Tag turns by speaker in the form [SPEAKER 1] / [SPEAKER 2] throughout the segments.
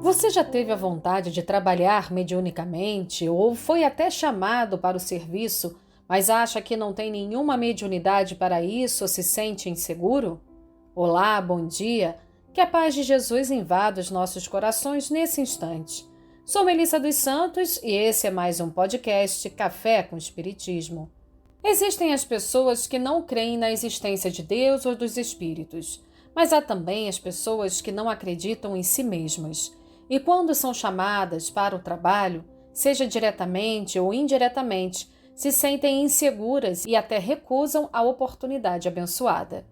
[SPEAKER 1] Você já teve a vontade de trabalhar mediunicamente ou foi até chamado para o serviço, mas acha que não tem nenhuma mediunidade para isso ou se sente inseguro? Olá, bom dia. Que a paz de Jesus invada os nossos corações nesse instante. Sou Melissa dos Santos e esse é mais um podcast Café com Espiritismo. Existem as pessoas que não creem na existência de Deus ou dos espíritos, mas há também as pessoas que não acreditam em si mesmas. E quando são chamadas para o trabalho, seja diretamente ou indiretamente, se sentem inseguras e até recusam a oportunidade abençoada.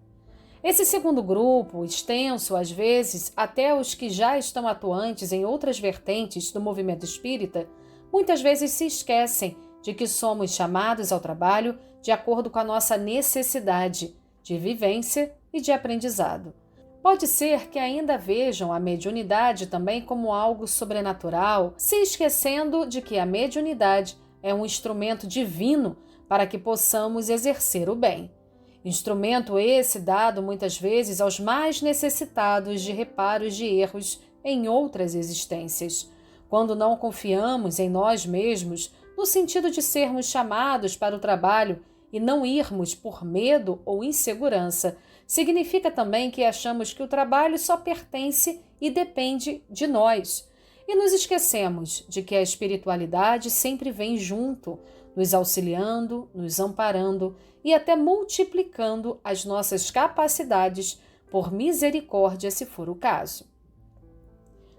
[SPEAKER 1] Esse segundo grupo, extenso às vezes até os que já estão atuantes em outras vertentes do movimento espírita, muitas vezes se esquecem de que somos chamados ao trabalho de acordo com a nossa necessidade de vivência e de aprendizado. Pode ser que ainda vejam a mediunidade também como algo sobrenatural, se esquecendo de que a mediunidade é um instrumento divino para que possamos exercer o bem. Instrumento esse dado muitas vezes aos mais necessitados de reparos de erros em outras existências. Quando não confiamos em nós mesmos, no sentido de sermos chamados para o trabalho e não irmos por medo ou insegurança, significa também que achamos que o trabalho só pertence e depende de nós. E nos esquecemos de que a espiritualidade sempre vem junto, nos auxiliando, nos amparando e até multiplicando as nossas capacidades por misericórdia, se for o caso.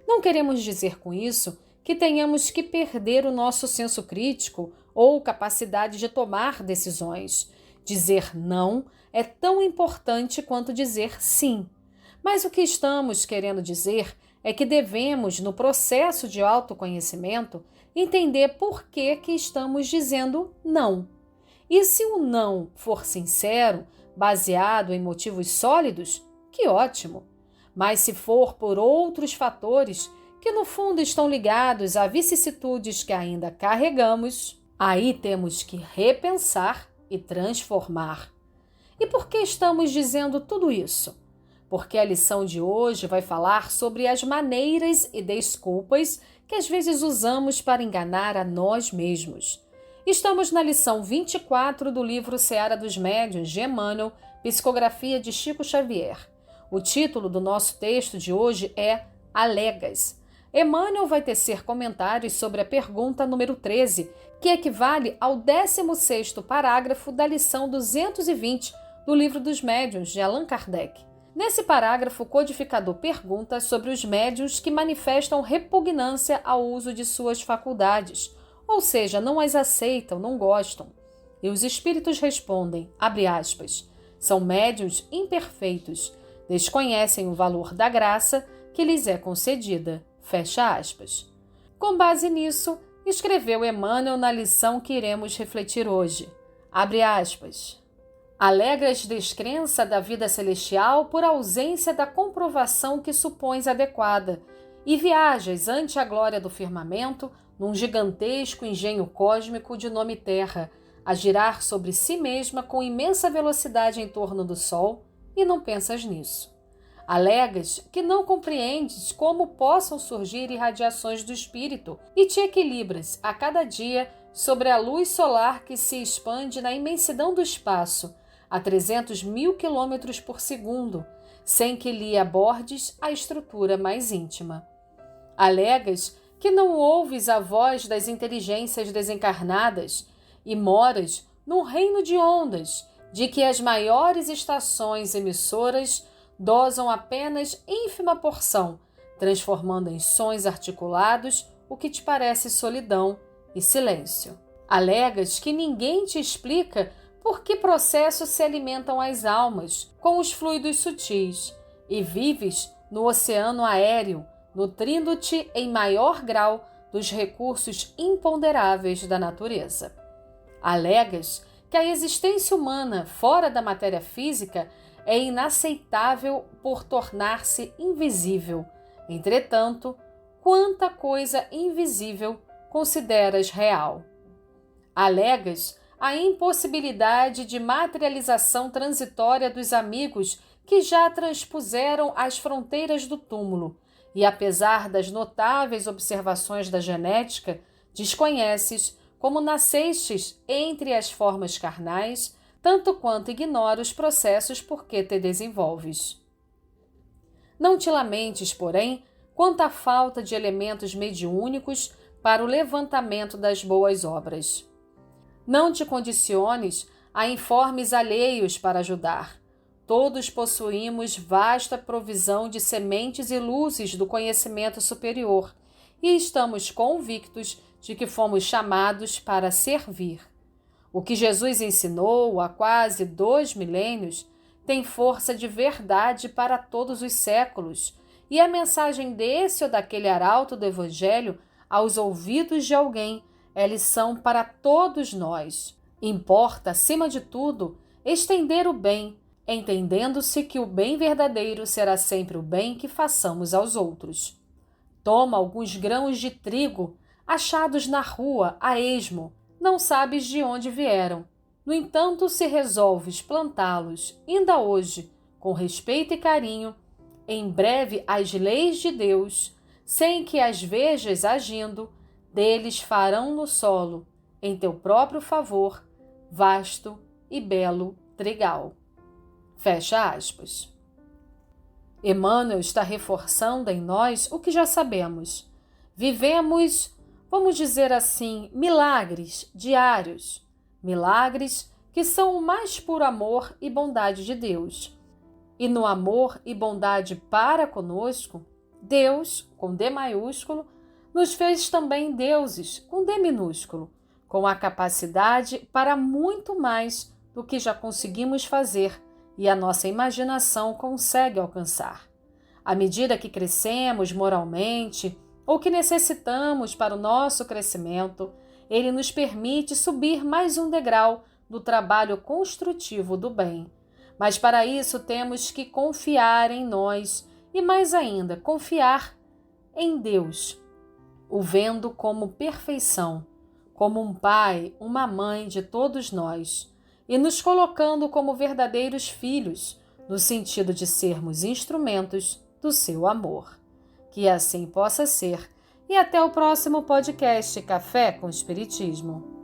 [SPEAKER 1] Não queremos dizer com isso que tenhamos que perder o nosso senso crítico ou capacidade de tomar decisões. Dizer não é tão importante quanto dizer sim. Mas o que estamos querendo dizer é que devemos, no processo de autoconhecimento, entender por que estamos dizendo não. E se o não for sincero, baseado em motivos sólidos, que ótimo. Mas se for por outros fatores que no fundo estão ligados a vicissitudes que ainda carregamos, aí temos que repensar e transformar. E por que estamos dizendo tudo isso? Porque a lição de hoje vai falar sobre as maneiras e desculpas que às vezes usamos para enganar a nós mesmos. Estamos na lição 24 do livro Seara dos Médiuns de Emmanuel, Psicografia de Chico Xavier. O título do nosso texto de hoje é Alegas. Emmanuel vai tecer comentários sobre a pergunta número 13, que equivale ao 16º parágrafo da lição 220 do Livro dos Médiuns, de Allan Kardec. Nesse parágrafo, o codificador pergunta sobre os médiuns que manifestam repugnância ao uso de suas faculdades, ou seja, não as aceitam, não gostam. E os espíritos respondem, abre aspas, são médiuns imperfeitos, desconhecem o valor da graça que lhes é concedida, fecha aspas. Com base nisso, escreveu Emmanuel na lição que iremos refletir hoje, abre aspas. Alegas descrença da vida celestial por ausência da comprovação que supões adequada e viajas ante a glória do firmamento num gigantesco engenho cósmico de nome Terra, a girar sobre si mesma com imensa velocidade em torno do Sol e não pensas nisso. Alegas que não compreendes como possam surgir irradiações do espírito e te equilibras a cada dia sobre a luz solar que se expande na imensidão do espaço, a 300 mil quilômetros por segundo, sem que lhe abordes a estrutura mais íntima. Alegas que não ouves a voz das inteligências desencarnadas e moras num reino de ondas, de que as maiores estações emissoras dosam apenas ínfima porção, transformando em sons articulados o que te parece solidão e silêncio. Alegas que ninguém te explica por que processos se alimentam as almas com os fluidos sutis e vives no oceano aéreo, nutrindo-te em maior grau dos recursos imponderáveis da natureza. Alegas que a existência humana fora da matéria física é inaceitável por tornar-se invisível. Entretanto, quanta coisa invisível consideras real? Alegas a impossibilidade de materialização transitória dos amigos que já transpuseram as fronteiras do túmulo e apesar das notáveis observações da genética, desconheces como nascestes entre as formas carnais, tanto quanto ignora os processos por que te desenvolves. Não te lamentes, porém, quanto à falta de elementos mediúnicos para o levantamento das boas obras. Não te condiciones a informes alheios para ajudar. Todos possuímos vasta provisão de sementes e luzes do conhecimento superior e estamos convictos de que fomos chamados para servir. O que Jesus ensinou há quase 2 milênios tem força de verdade para todos os séculos, e a mensagem desse ou daquele arauto do Evangelho aos ouvidos de alguém é lição para todos nós. Importa, acima de tudo, estender o bem, entendendo-se que o bem verdadeiro será sempre o bem que façamos aos outros. Toma alguns grãos de trigo achados na rua a esmo, não sabes de onde vieram. No entanto, se resolves plantá-los, ainda hoje, com respeito e carinho, em breve as leis de Deus, sem que as vejas agindo, deles farão no solo, em teu próprio favor, vasto e belo trigal. Fecha aspas. Emmanuel está reforçando em nós o que já sabemos. Vivemos, vamos dizer assim, milagres diários. Milagres que são o mais puro amor e bondade de Deus. E no amor e bondade para conosco, Deus, com D maiúsculo, nos fez também deuses, com D minúsculo, com a capacidade para muito mais do que já conseguimos fazer e a nossa imaginação consegue alcançar. À medida que crescemos moralmente ou que necessitamos para o nosso crescimento, Ele nos permite subir mais um degrau no trabalho construtivo do bem. Mas para isso temos que confiar em nós e, mais ainda, confiar em Deus, o vendo como perfeição, como um pai, uma mãe de todos nós, e nos colocando como verdadeiros filhos, no sentido de sermos instrumentos do seu amor. Que assim possa ser. E até o próximo podcast Café com Espiritismo.